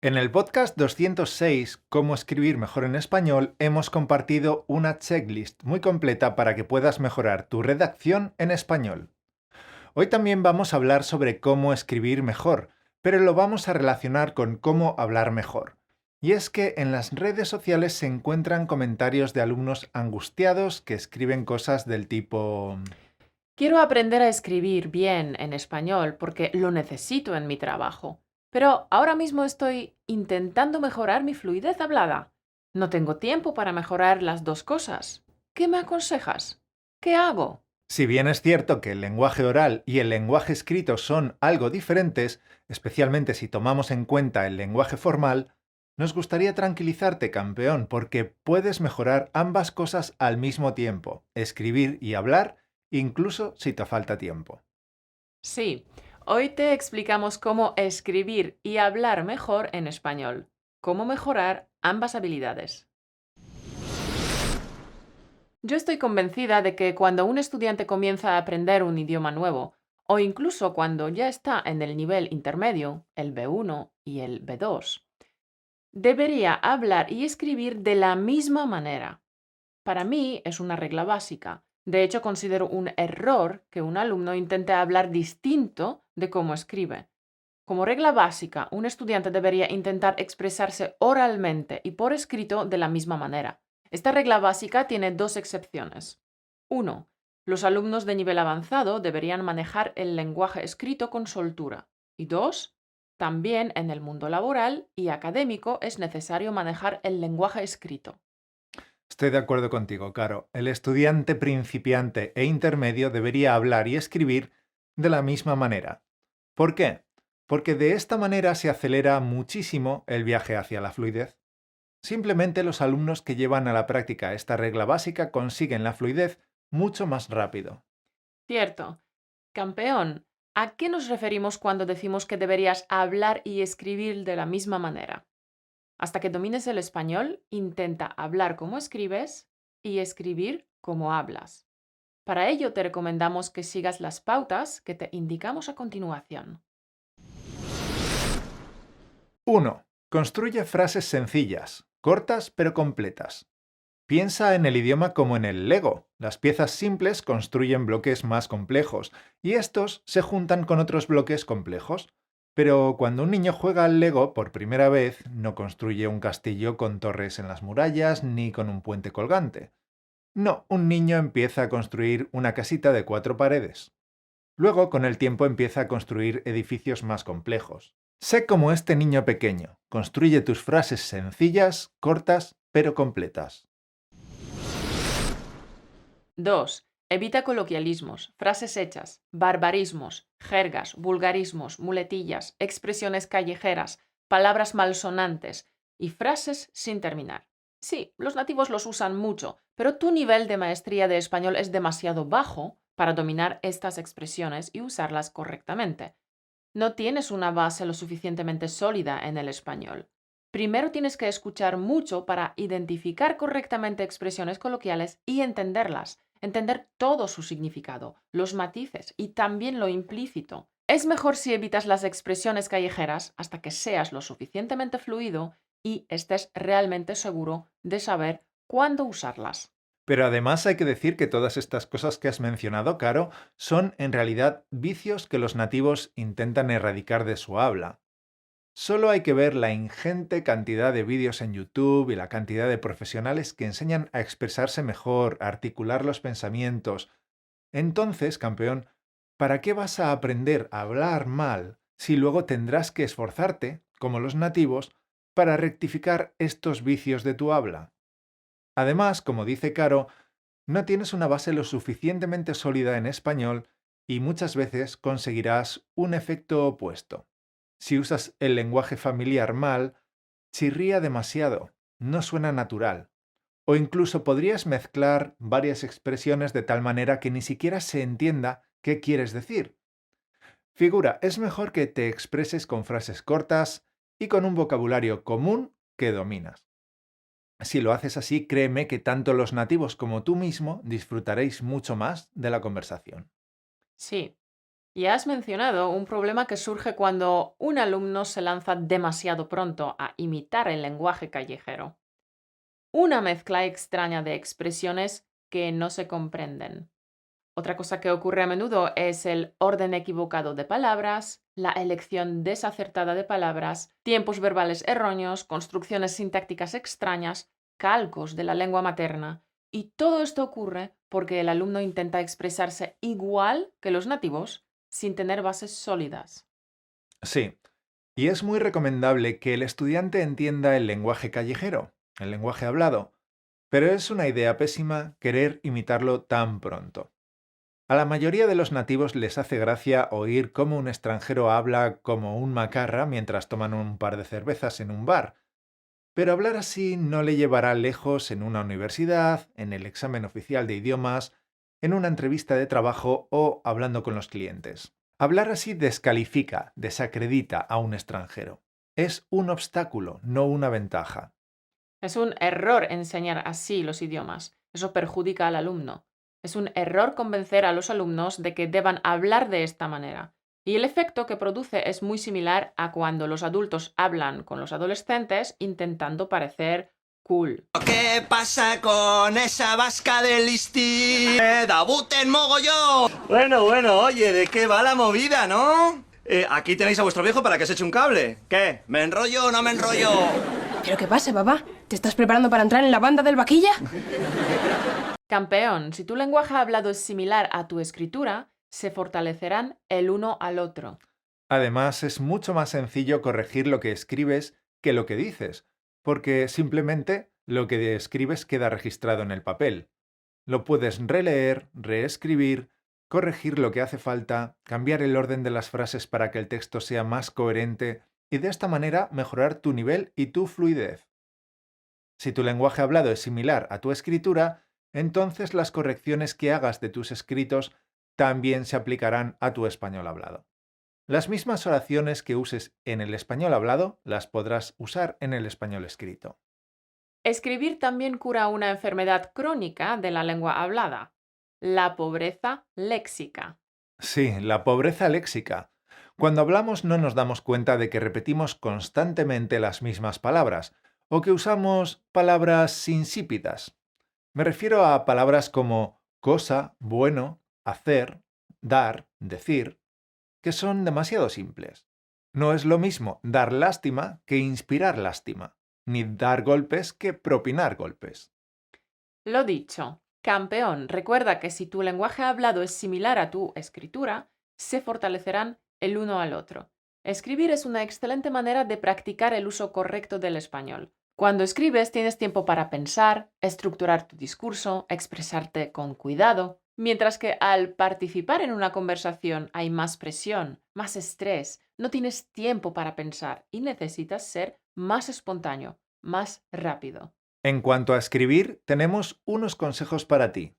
En el podcast 206, Cómo escribir mejor en español, hemos compartido una checklist muy completa para que puedas mejorar tu redacción en español. Hoy también vamos a hablar sobre cómo escribir mejor, pero lo vamos a relacionar con cómo hablar mejor. Y es que en las redes sociales se encuentran comentarios de alumnos angustiados que escriben cosas del tipo... Quiero aprender a escribir bien en español porque lo necesito en mi trabajo, pero ahora mismo estoy intentando mejorar mi fluidez hablada. No tengo tiempo para mejorar las dos cosas. ¿Qué me aconsejas? ¿Qué hago? Si bien es cierto que el lenguaje oral y el lenguaje escrito son algo diferentes, especialmente si tomamos en cuenta el lenguaje formal, nos gustaría tranquilizarte, campeón, porque puedes mejorar ambas cosas al mismo tiempo, escribir y hablar, incluso si te falta tiempo. Sí, hoy te explicamos cómo escribir y hablar mejor en español, cómo mejorar ambas habilidades. Yo estoy convencida de que cuando un estudiante comienza a aprender un idioma nuevo, o incluso cuando ya está en el nivel intermedio, el B1 y el B2, debería hablar y escribir de la misma manera. Para mí es una regla básica. De hecho, considero un error que un alumno intente hablar distinto de cómo escribe. Como regla básica, un estudiante debería intentar expresarse oralmente y por escrito de la misma manera. Esta regla básica tiene dos excepciones. Uno, los alumnos de nivel avanzado deberían manejar el lenguaje escrito con soltura. Y dos, también en el mundo laboral y académico es necesario manejar el lenguaje escrito. Estoy de acuerdo contigo, Caro. El estudiante principiante e intermedio debería hablar y escribir de la misma manera. ¿Por qué? Porque de esta manera se acelera muchísimo el viaje hacia la fluidez. Simplemente los alumnos que llevan a la práctica esta regla básica consiguen la fluidez mucho más rápido. Cierto. Campeón, ¿a qué nos referimos cuando decimos que deberías hablar y escribir de la misma manera? Hasta que domines el español, intenta hablar como escribes y escribir como hablas. Para ello te recomendamos que sigas las pautas que te indicamos a continuación. 1. Construye frases sencillas, cortas pero completas. Piensa en el idioma como en el Lego. Las piezas simples construyen bloques más complejos y estos se juntan con otros bloques complejos. Pero cuando un niño juega al Lego por primera vez, no construye un castillo con torres en las murallas ni con un puente colgante. No, un niño empieza a construir una casita de 4 paredes. Luego, con el tiempo, empieza a construir edificios más complejos. Sé como este niño pequeño. Construye tus frases sencillas, cortas, pero completas. 2. Evita coloquialismos, frases hechas, barbarismos, jergas, vulgarismos, muletillas, expresiones callejeras, palabras malsonantes y frases sin terminar. Sí, los nativos los usan mucho, pero tu nivel de maestría de español es demasiado bajo para dominar estas expresiones y usarlas correctamente. No tienes una base lo suficientemente sólida en el español. Primero tienes que escuchar mucho para identificar correctamente expresiones coloquiales y entenderlas, entender todo su significado, los matices y también lo implícito. Es mejor si evitas las expresiones callejeras hasta que seas lo suficientemente fluido y estés realmente seguro de saber cuándo usarlas. Pero además hay que decir que todas estas cosas que has mencionado, Caro, son en realidad vicios que los nativos intentan erradicar de su habla. Solo hay que ver la ingente cantidad de vídeos en YouTube y la cantidad de profesionales que enseñan a expresarse mejor, a articular los pensamientos. Entonces, campeón, ¿para qué vas a aprender a hablar mal si luego tendrás que esforzarte, como los nativos, para rectificar estos vicios de tu habla? Además, como dice Caro, no tienes una base lo suficientemente sólida en español y muchas veces conseguirás un efecto opuesto. Si usas el lenguaje familiar mal, chirría demasiado, no suena natural. O incluso podrías mezclar varias expresiones de tal manera que ni siquiera se entienda qué quieres decir. Figura, es mejor que te expreses con frases cortas y con un vocabulario común que dominas. Si lo haces así, créeme que tanto los nativos como tú mismo disfrutaréis mucho más de la conversación. Sí. Y has mencionado un problema que surge cuando un alumno se lanza demasiado pronto a imitar el lenguaje callejero. Una mezcla extraña de expresiones que no se comprenden. Otra cosa que ocurre a menudo es el orden equivocado de palabras, la elección desacertada de palabras, tiempos verbales erróneos, construcciones sintácticas extrañas, calcos de la lengua materna. Y todo esto ocurre porque el alumno intenta expresarse igual que los nativos sin tener bases sólidas. Sí, y es muy recomendable que el estudiante entienda el lenguaje callejero, el lenguaje hablado, pero es una idea pésima querer imitarlo tan pronto. A la mayoría de los nativos les hace gracia oír cómo un extranjero habla como un macarra mientras toman un par de cervezas en un bar, pero hablar así no le llevará lejos en una universidad, en el examen oficial de idiomas, en una entrevista de trabajo o hablando con los clientes. Hablar así descalifica, desacredita a un extranjero. Es un obstáculo, no una ventaja. Es un error enseñar así los idiomas. Eso perjudica al alumno. Es un error convencer a los alumnos de que deban hablar de esta manera. Y el efecto que produce es muy similar a cuando los adultos hablan con los adolescentes intentando parecer cool. ¿Qué pasa con esa vasca de listín? ¡Dabuten mogollón! Bueno, oye, ¿de qué va la movida, no? Aquí tenéis a vuestro viejo para que se eche un cable. ¿Qué? ¿Me enrollo o no me enrollo? ¿Pero qué pasa, papá? ¿Te estás preparando para entrar en la banda del vaquilla? Campeón, si tu lenguaje hablado es similar a tu escritura, se fortalecerán el uno al otro. Además, es mucho más sencillo corregir lo que escribes que lo que dices, porque simplemente lo que escribes queda registrado en el papel. Lo puedes releer, reescribir, corregir lo que hace falta, cambiar el orden de las frases para que el texto sea más coherente y de esta manera mejorar tu nivel y tu fluidez. Si tu lenguaje hablado es similar a tu escritura, entonces las correcciones que hagas de tus escritos también se aplicarán a tu español hablado. Las mismas oraciones que uses en el español hablado las podrás usar en el español escrito. Escribir también cura una enfermedad crónica de la lengua hablada, la pobreza léxica. Sí, la pobreza léxica. Cuando hablamos no nos damos cuenta de que repetimos constantemente las mismas palabras o que usamos palabras insípidas. Me refiero a palabras como cosa, bueno, hacer, dar, decir, que son demasiado simples. No es lo mismo dar lástima que inspirar lástima, ni dar golpes que propinar golpes. Lo dicho, campeón, recuerda que si tu lenguaje hablado es similar a tu escritura, se fortalecerán el uno al otro. Escribir es una excelente manera de practicar el uso correcto del español. Cuando escribes tienes tiempo para pensar, estructurar tu discurso, expresarte con cuidado, mientras que al participar en una conversación hay más presión, más estrés, no tienes tiempo para pensar y necesitas ser más espontáneo, más rápido. En cuanto a escribir, tenemos unos consejos para ti.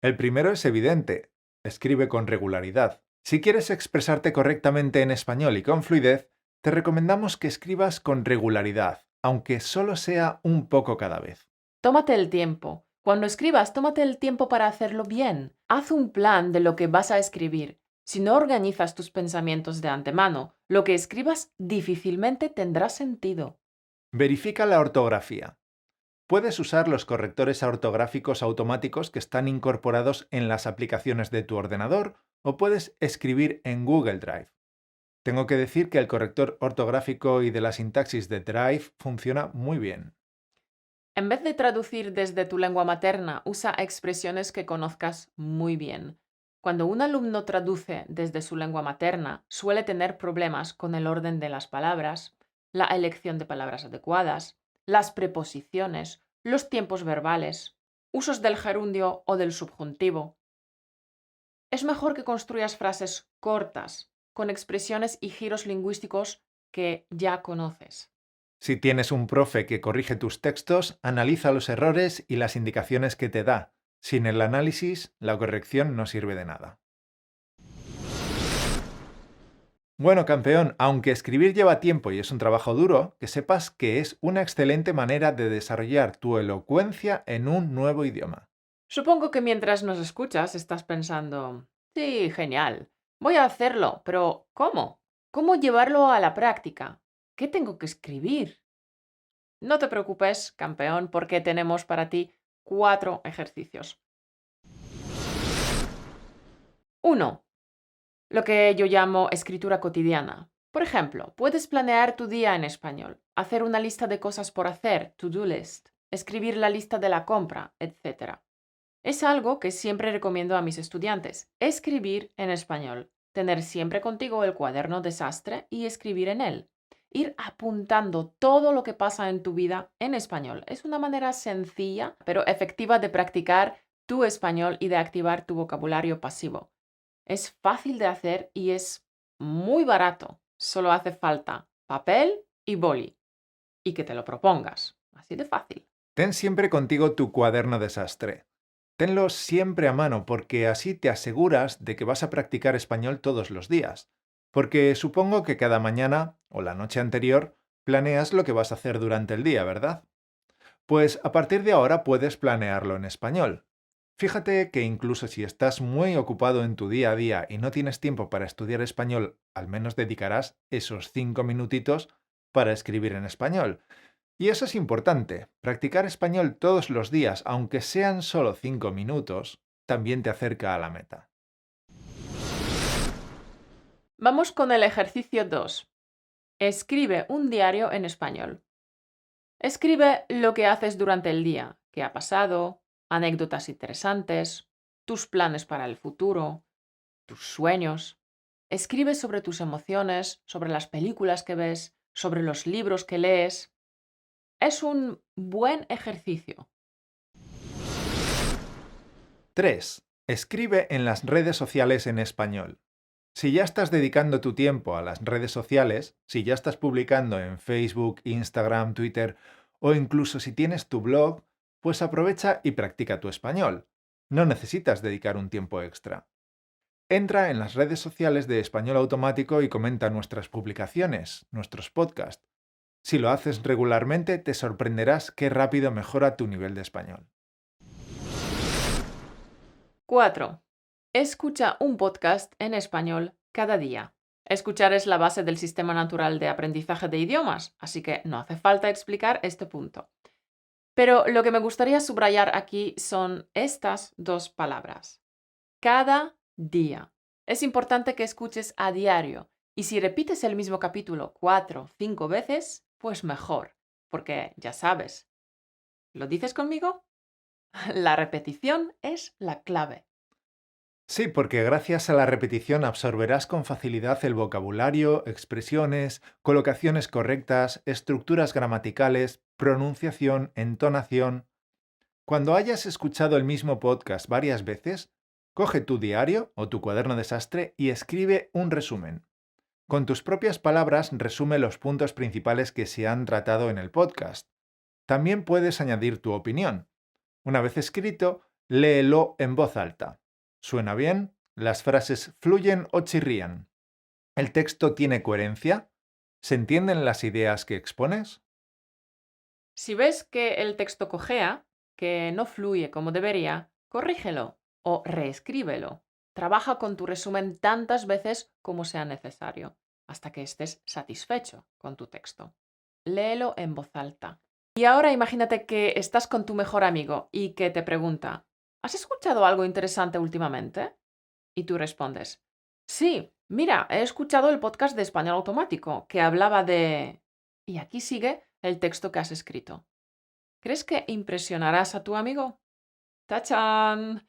El primero es evidente. Escribe con regularidad. Si quieres expresarte correctamente en español y con fluidez, te recomendamos que escribas con regularidad, aunque solo sea un poco cada vez. Tómate el tiempo. Cuando escribas, tómate el tiempo para hacerlo bien. Haz un plan de lo que vas a escribir. Si no organizas tus pensamientos de antemano, lo que escribas difícilmente tendrá sentido. Verifica la ortografía. Puedes usar los correctores ortográficos automáticos que están incorporados en las aplicaciones de tu ordenador o puedes escribir en Google Drive. Tengo que decir que el corrector ortográfico y de la sintaxis de Drive funciona muy bien. En vez de traducir desde tu lengua materna, usa expresiones que conozcas muy bien. Cuando un alumno traduce desde su lengua materna, suele tener problemas con el orden de las palabras, la elección de palabras adecuadas, las preposiciones, los tiempos verbales, usos del gerundio o del subjuntivo. Es mejor que construyas frases cortas, con expresiones y giros lingüísticos que ya conoces. Si tienes un profe que corrige tus textos, analiza los errores y las indicaciones que te da. Sin el análisis, la corrección no sirve de nada. Bueno, campeón, aunque escribir lleva tiempo y es un trabajo duro, que sepas que es una excelente manera de desarrollar tu elocuencia en un nuevo idioma. Supongo que mientras nos escuchas estás pensando, sí, genial, Voy a hacerlo, pero ¿cómo? ¿Cómo llevarlo a la práctica? ¿Qué tengo que escribir? No te preocupes, campeón, porque tenemos para ti 4 ejercicios. 1. Lo que yo llamo escritura cotidiana. Por ejemplo, puedes planear tu día en español, hacer una lista de cosas por hacer, to-do list, escribir la lista de la compra, etc. Es algo que siempre recomiendo a mis estudiantes, escribir en español, tener siempre contigo el cuaderno desastre y escribir en él. Ir apuntando todo lo que pasa en tu vida en español. Es una manera sencilla pero efectiva de practicar tu español y de activar tu vocabulario pasivo. Es fácil de hacer y es muy barato. Solo hace falta papel y boli. Y que te lo propongas. Así de fácil. Ten siempre contigo tu cuaderno desastre. Tenlo siempre a mano porque así te aseguras de que vas a practicar español todos los días. Porque supongo que cada mañana o la noche anterior planeas lo que vas a hacer durante el día, ¿verdad? Pues a partir de ahora puedes planearlo en español. Fíjate que incluso si estás muy ocupado en tu día a día y no tienes tiempo para estudiar español, al menos dedicarás esos 5 minutitos para escribir en español. Y eso es importante. Practicar español todos los días, aunque sean solo 5 minutos, también te acerca a la meta. Vamos con el ejercicio 2. Escribe un diario en español. Escribe lo que haces durante el día, qué ha pasado, anécdotas interesantes, tus planes para el futuro, tus sueños. Escribe sobre tus emociones, sobre las películas que ves, sobre los libros que lees. Es un buen ejercicio. 3. Escribe en las redes sociales en español. Si ya estás dedicando tu tiempo a las redes sociales, si ya estás publicando en Facebook, Instagram, Twitter o incluso si tienes tu blog, pues aprovecha y practica tu español. No necesitas dedicar un tiempo extra. Entra en las redes sociales de Español Automático y comenta nuestras publicaciones, nuestros podcasts. Si lo haces regularmente, te sorprenderás qué rápido mejora tu nivel de español. 4. Escucha un podcast en español cada día. Escuchar es la base del sistema natural de aprendizaje de idiomas, así que no hace falta explicar este punto. Pero lo que me gustaría subrayar aquí son estas 2 palabras. Cada día. Es importante que escuches a diario y si repites el mismo capítulo 4 o 5 veces, pues mejor, porque ya sabes. ¿Lo dices conmigo? La repetición es la clave. Sí, porque gracias a la repetición absorberás con facilidad el vocabulario, expresiones, colocaciones correctas, estructuras gramaticales, pronunciación, entonación. Cuando hayas escuchado el mismo podcast varias veces, coge tu diario o tu cuaderno desastre y escribe un resumen. Con tus propias palabras resume los puntos principales que se han tratado en el podcast. También puedes añadir tu opinión. Una vez escrito, léelo en voz alta. ¿Suena bien? ¿Las frases fluyen o chirrían? ¿El texto tiene coherencia? ¿Se entienden las ideas que expones? Si ves que el texto cojea, que no fluye como debería, corrígelo o reescríbelo. Trabaja con tu resumen tantas veces como sea necesario, hasta que estés satisfecho con tu texto. Léelo en voz alta. Y ahora imagínate que estás con tu mejor amigo y que te pregunta, ¿has escuchado algo interesante últimamente? Y tú respondes, sí, mira, he escuchado el podcast de Español Automático que hablaba de... Y aquí sigue el texto que has escrito. ¿Crees que impresionarás a tu amigo? ¡Tachán!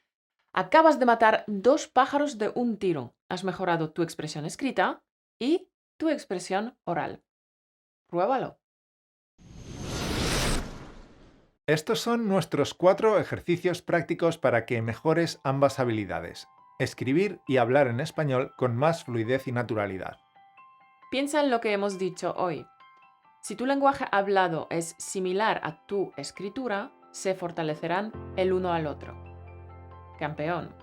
Acabas de matar 2 pájaros de un tiro. Has mejorado tu expresión escrita y tu expresión oral. Pruébalo. Estos son nuestros 4 ejercicios prácticos para que mejores ambas habilidades, escribir y hablar en español con más fluidez y naturalidad. Piensa en lo que hemos dicho hoy. Si tu lenguaje hablado es similar a tu escritura, se fortalecerán el uno al otro. Campeón,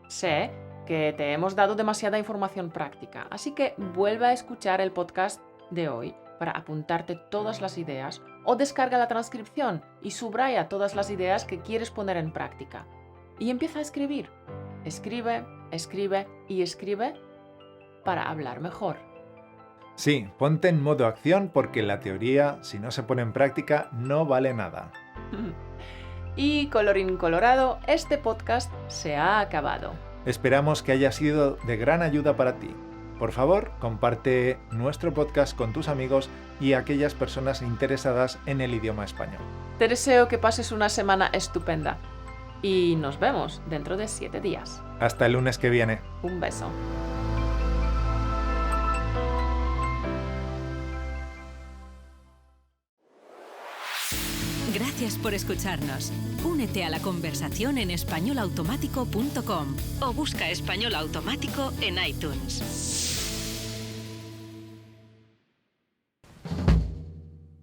sé que te hemos dado demasiada información práctica, así que vuelve a escuchar el podcast de hoy para apuntarte todas las ideas o descarga la transcripción y subraya todas las ideas que quieres poner en práctica. Y empieza a escribir. Escribe, escribe y escribe para hablar mejor. Sí, ponte en modo acción porque la teoría, si no se pone en práctica, no vale nada. Y colorín colorado, este podcast se ha acabado. Esperamos que haya sido de gran ayuda para ti. Por favor, comparte nuestro podcast con tus amigos y aquellas personas interesadas en el idioma español. Te deseo que pases una semana estupenda y nos vemos dentro de 7 días. Hasta el lunes que viene. Un beso. Gracias por escucharnos. Únete a la conversación en españolautomático.com o busca Español Automático en iTunes.